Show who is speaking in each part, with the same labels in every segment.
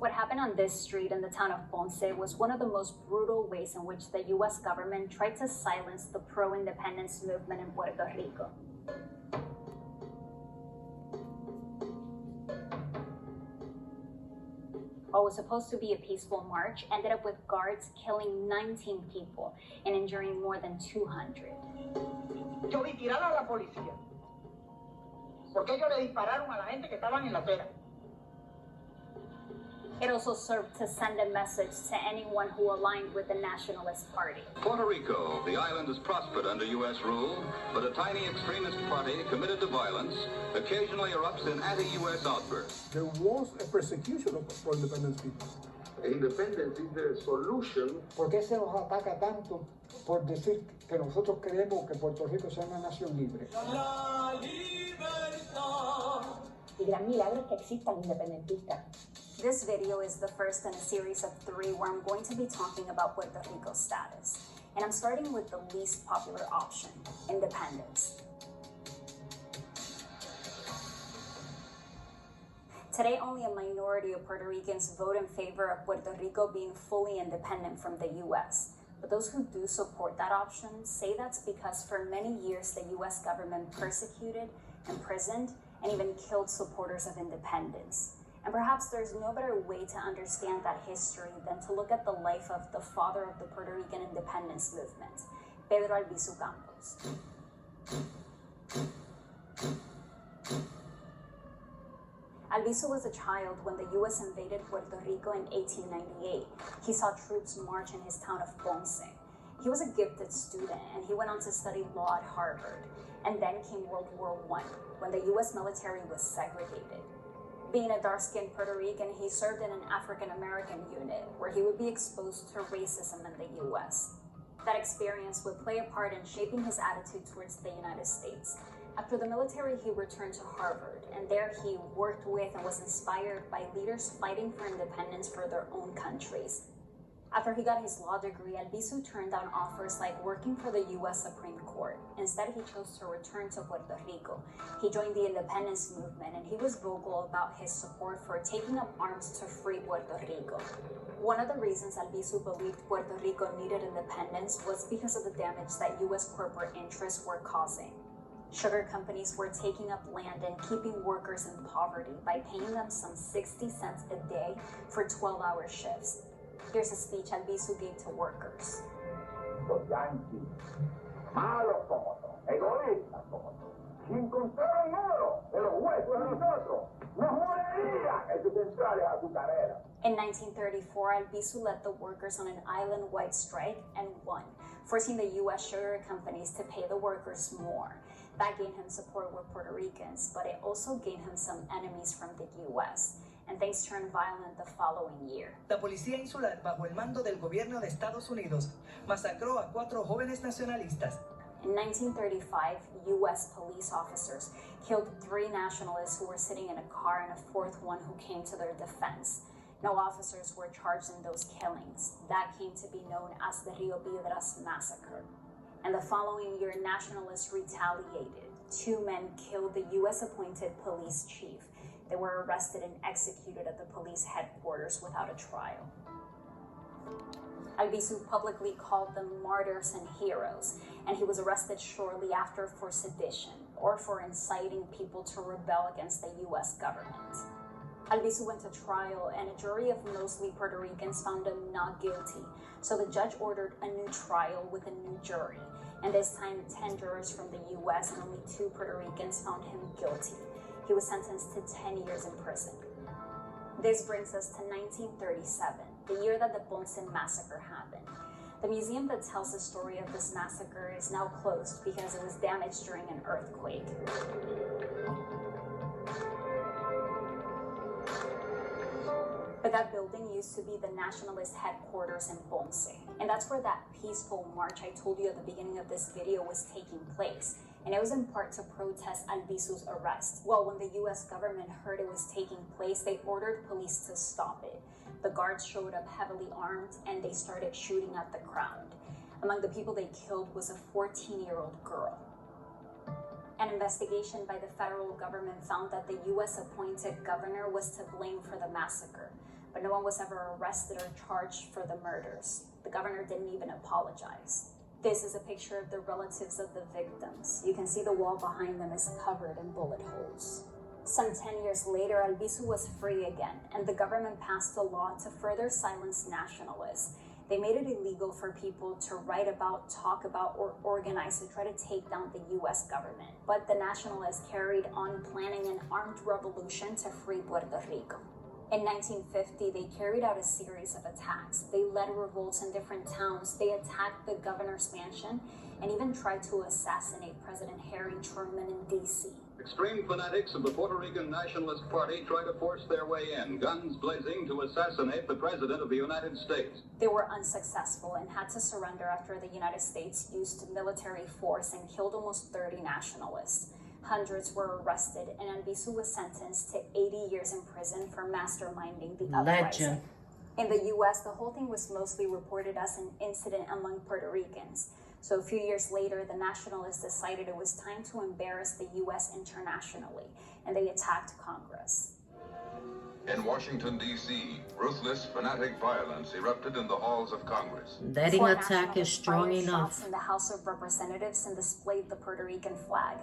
Speaker 1: What happened on this street in the town of Ponce was one of the most brutal ways in which the U.S. government tried to silence the pro-independence movement in Puerto Rico. What was supposed to be a peaceful march ended up with guards killing 19 people and injuring more than 200.
Speaker 2: Yo vi tirar a la policía, porque ellos le dispararon a la gente que estaban en la acera.
Speaker 1: It also served to send a message to anyone who aligned with the Nationalist Party.
Speaker 3: Puerto Rico, the island has prospered under U.S. rule, but a tiny extremist party committed to violence occasionally erupts in anti-U.S. outbursts.
Speaker 4: There was a persecution of pro-independence people.
Speaker 5: Independence is the solution.
Speaker 6: ¿Por qué se nos ataca tanto por decir que nosotros queremos que Puerto Rico sea una nación libre?
Speaker 7: La libertad.
Speaker 8: El gran milagro es que existan independentistas.
Speaker 1: This video is the first in a series of 3 where I'm going to be talking about Puerto Rico's status. And I'm starting with the least popular option, independence. Today, only a minority of Puerto Ricans vote in favor of Puerto Rico being fully independent from the U.S. But those who do support that option say that's because for many years the U.S. government persecuted, imprisoned, and even killed supporters of independence. And perhaps there's no better way to understand that history than to look at the life of the father of the Puerto Rican independence movement, Pedro Albizu Campos. Albizu was a child when the U.S. invaded Puerto Rico in 1898. He saw troops march in his town of Ponce. He was a gifted student, and he went on to study law at Harvard. And then came World War I, when the U.S. military was segregated. Being a dark-skinned Puerto Rican, he served in an African-American unit where he would be exposed to racism in the U.S. That experience would play a part in shaping his attitude towards the United States. After the military, he returned to Harvard, and there he worked with and was inspired by leaders fighting for independence for their own countries. After he got his law degree, Albizu turned down offers like working for the U.S. Supreme Court. Instead, he chose to return to Puerto Rico. He joined the independence movement, and he was vocal about his support for taking up arms to free Puerto Rico. One of the reasons Albizu believed Puerto Rico needed independence was because of the damage that U.S. corporate interests were causing. Sugar companies were taking up land and keeping workers in poverty by paying them some 60 cents a day for 12-hour shifts. Here's a speech Albizu gave to workers.
Speaker 5: Los yanquis, malos como son, egoístas como son. Si encontraran oro de los huesos de nosotros, nos morirían existenciales azucareras.
Speaker 1: In 1934, Albizu led the workers on an island-wide strike and won, forcing the U.S. sugar companies to pay the workers more. That gained him support with Puerto Ricans, but it also gained him some enemies from the U.S., and things turned violent the following year.
Speaker 2: La policía insular, bajo el mando del gobierno de Estados Unidos, masacró a 4 jóvenes nacionalistas.
Speaker 1: In 1935, U.S. police officers killed 3 nationalists who were sitting in a car and a 4th one who came to their defense. No officers were charged in those killings. That came to be known as the Rio Piedras massacre. And the following year, nationalists retaliated. 2 men killed the U.S.-appointed police chief. They were arrested and executed at the police headquarters without a trial. Albizu publicly called them martyrs and heroes, and he was arrested shortly after for sedition, or for inciting people to rebel against the U.S. government. Albizu went to trial, and a jury of mostly Puerto Ricans found him not guilty, so the judge ordered a new trial with a new jury, and this time 10 jurors from the U.S. and only 2 Puerto Ricans found him guilty. He was sentenced to 10 years in prison. This brings us to 1937, the year that the Ponce massacre happened. The museum that tells the story of this massacre is now closed because it was damaged during an earthquake. But that building used to be the nationalist headquarters in Ponce. And that's where that peaceful march I told you at the beginning of this video was taking place. And it was in part to protest Albizu's arrest. Well, when the U.S. government heard it was taking place, they ordered police to stop it. The guards showed up heavily armed and they started shooting at the crowd. Among the people they killed was a 14-year-old girl. An investigation by the federal government found that the U.S. appointed governor was to blame for the massacre. but no one was ever arrested or charged for the murders. The governor didn't even apologize. This is a picture of the relatives of the victims. You can see the wall behind them is covered in bullet holes. Some 10 years later, Albizu was free again, and the government passed a law to further silence nationalists. They made it illegal for people to write about, talk about, or organize to try to take down the US government. But the nationalists carried on planning an armed revolution to free Puerto Rico. In 1950, they carried out a series of attacks. They led revolts in different towns. They attacked the governor's mansion and even tried to assassinate President Harry Truman in D.C.
Speaker 3: Extreme fanatics of the Puerto Rican Nationalist Party try to force their way in, guns blazing, to assassinate the President of the United States.
Speaker 1: They were unsuccessful and had to surrender after the United States used military force and killed almost 30 nationalists. Hundreds were arrested, and Albizu was sentenced to 80 years in prison for masterminding the uprising. In the U.S., the whole thing was mostly reported as an incident among Puerto Ricans. So a few years later, the nationalists decided it was time to embarrass the U.S. internationally, and they attacked Congress.
Speaker 3: In Washington, D.C., ruthless, fanatic violence erupted in the halls of Congress.
Speaker 9: That attack is strong enough.
Speaker 1: In the House of Representatives and displayed the Puerto Rican flag.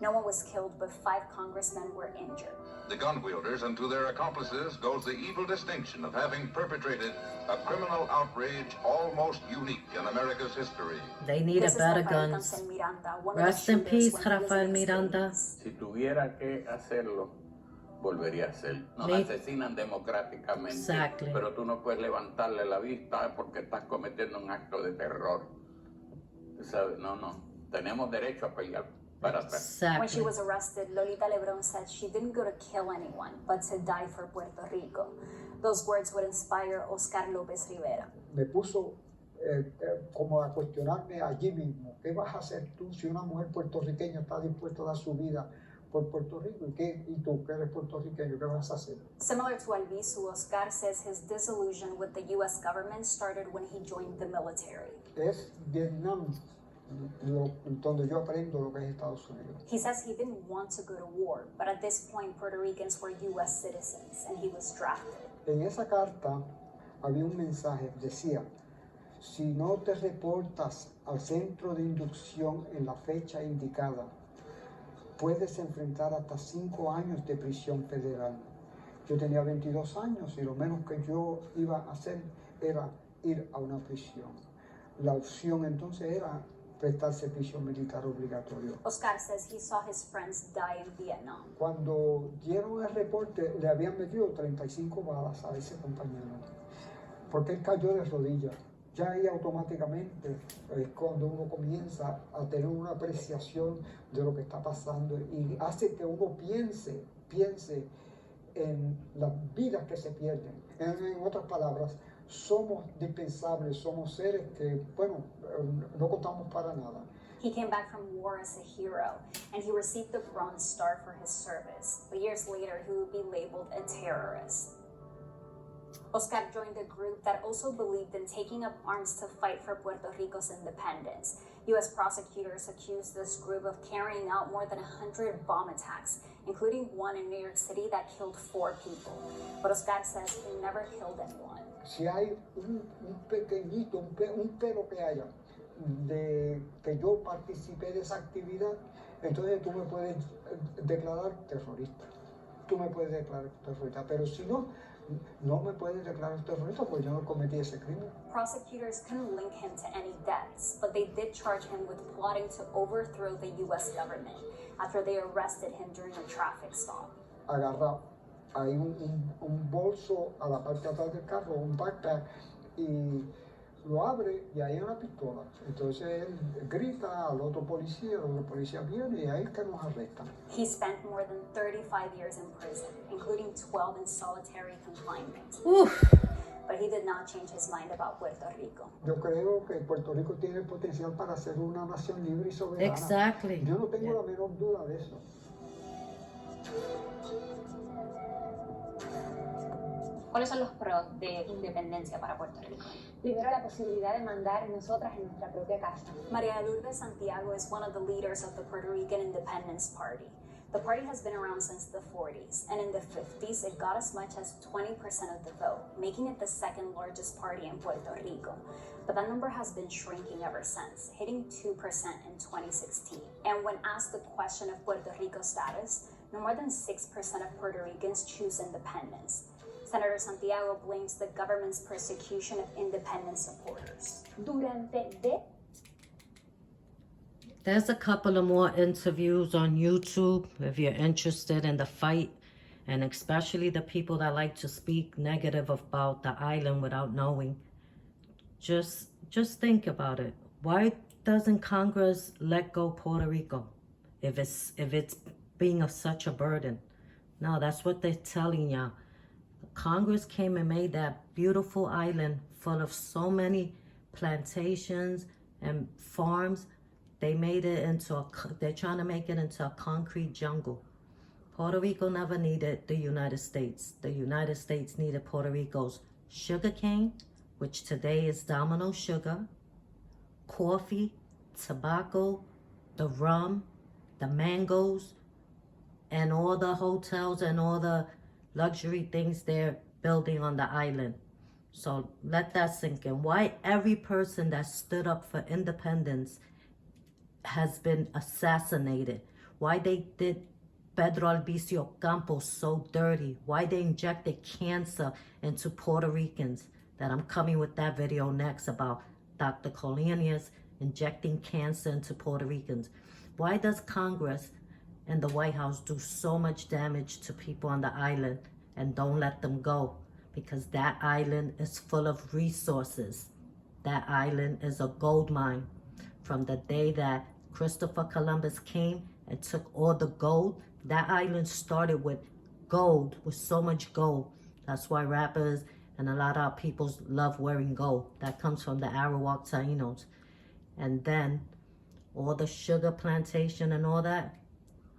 Speaker 1: No one was killed, but 5 congressmen were injured.
Speaker 3: The gun wielders and to their accomplices goes the evil distinction of having perpetrated a criminal outrage almost unique in America's history.
Speaker 9: They need a better guns. Rest in peace, Rafael Miranda.
Speaker 10: Si tuviera que hacerlo, volvería a hacer. Nos asesinan democráticamente,
Speaker 9: exactly.
Speaker 10: Pero tú no puedes levantarle la vista porque estás cometiendo un acto de terror. ¿Sabes? No. Tenemos derecho a pelear.
Speaker 1: When she was arrested, Lolita Lebrón said she didn't go to kill anyone, but to die for Puerto Rico. Those words would inspire Oscar López Rivera.
Speaker 6: Me puso como a cuestionarme allí mismo, ¿qué vas a hacer tú si una mujer puertorriqueña está dispuesta a dar su vida por Puerto Rico? ¿Y tú que eres puertorriqueño, qué vas a hacer?
Speaker 1: Similar to Albizu, Oscar says his disillusion with the U.S. government started when he joined the military.
Speaker 6: Es Vietnam. Donde yo aprendo lo que es Estados Unidos.
Speaker 1: He says he didn't want to go to war, but at this point Puerto Ricans were U.S. citizens and he was drafted.
Speaker 6: En esa carta había un mensaje, decía, si no te reportas al centro de inducción en la fecha indicada, puedes enfrentar hasta 5 años de prisión federal. Yo tenía 22 años y lo menos que yo iba a hacer era ir a una prisión. La opción entonces era prestar servicio militar obligatorio.
Speaker 1: Oscar says he saw his friends die in Vietnam.
Speaker 6: Cuando dieron el reporte, le habían metido 35 balas a ese compañero, porque él cayó de rodillas. Ya ahí automáticamente es cuando uno comienza a tener una apreciación de lo que está pasando y hace que uno piense en las vidas que se pierden. En otras palabras, somos dispensables, somos seres que, bueno, no contamos para nada.
Speaker 1: He came back from war as a hero, and he received the Bronze Star for his service. But years later, he would be labeled a terrorist. Oscar joined a group that also believed in taking up arms to fight for Puerto Rico's independence. U.S. prosecutors accused this group of carrying out more than 100 bomb attacks, including one in New York City that killed 4 people. But Oscar says he never killed anyone.
Speaker 6: Si hay un pequeñito, un pero que haya de que yo participé de esa actividad, entonces tú me puedes declarar terrorista. Tú me puedes declarar terrorista, pero si no me puedes declarar terrorista porque yo no cometí ese crimen.
Speaker 1: Prosecutors couldn't link him to any deaths, but they did charge him with plotting to overthrow the U.S. government after they arrested him during a traffic stop.
Speaker 6: Agarrado. Hay un bolso a la parte de atrás del carro, un backpack, y lo abre y ahí hay una pistola. Entonces él grita al otro policía, el otro policía viene y ahí es que nos arrestan.
Speaker 1: He spent more than 35 years in prison, including 12 in solitary confinement. But he did not change his mind about Puerto Rico.
Speaker 6: Yo creo que Puerto Rico tiene el potencial para ser una nación libre y soberana.
Speaker 9: Exactly.
Speaker 6: Yo no tengo la menor duda de eso.
Speaker 1: ¿Cuáles son los pros de independencia para Puerto Rico?
Speaker 8: Primero, la posibilidad de mandar nosotras en nuestra propia casa.
Speaker 1: María Lourdes Santiago is one of the leaders of the Puerto Rican Independence Party. The party has been around since the 40s, and in the 50s, it got as much as 20% of the vote, making it the second largest party in Puerto Rico. But that number has been shrinking ever since, hitting 2% in 2016. And when asked the question of Puerto Rico's status, no more than 6% of Puerto Ricans choose independence. Senator Santiago blames the government's persecution of independence supporters.
Speaker 9: There's a couple of more interviews on YouTube if you're interested in the fight, and especially the people that like to speak negative about the island without knowing. Just think about it. Why doesn't Congress let go Puerto Rico if it's being such a burden? No, that's what they're telling y'all. Congress came and made that beautiful island full of so many plantations and farms. They made it into they're trying to make it into a concrete jungle. Puerto Rico never needed the United States. The United States needed Puerto Rico's sugarcane, which today is Domino sugar, coffee, tobacco, the rum, the mangoes, and all the hotels and all the luxury things they're building on the island. So let that sink in. Why every person that stood up for independence has been assassinated? Why they did Pedro Albizu Campos so dirty? Why they injected cancer into Puerto Ricans? That I'm coming with that video next about Dr. Colonias injecting cancer into Puerto Ricans. Why does Congress and the White House do so much damage to people on the island and don't let them go? Because that island is full of resources. That island is a gold mine. From the day that Christopher Columbus came and took all the gold, that island started with gold, with so much gold. That's why rappers and a lot of people love wearing gold. That comes from the Arawak Taínos. And then all the sugar plantation and all that,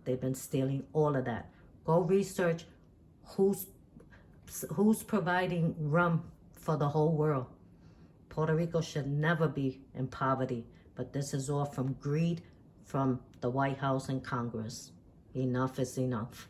Speaker 9: they've been stealing all of that. Go research who's providing rum for the whole world. Puerto Rico should never be in poverty, but this is all from greed from the White House and Congress. Enough is enough.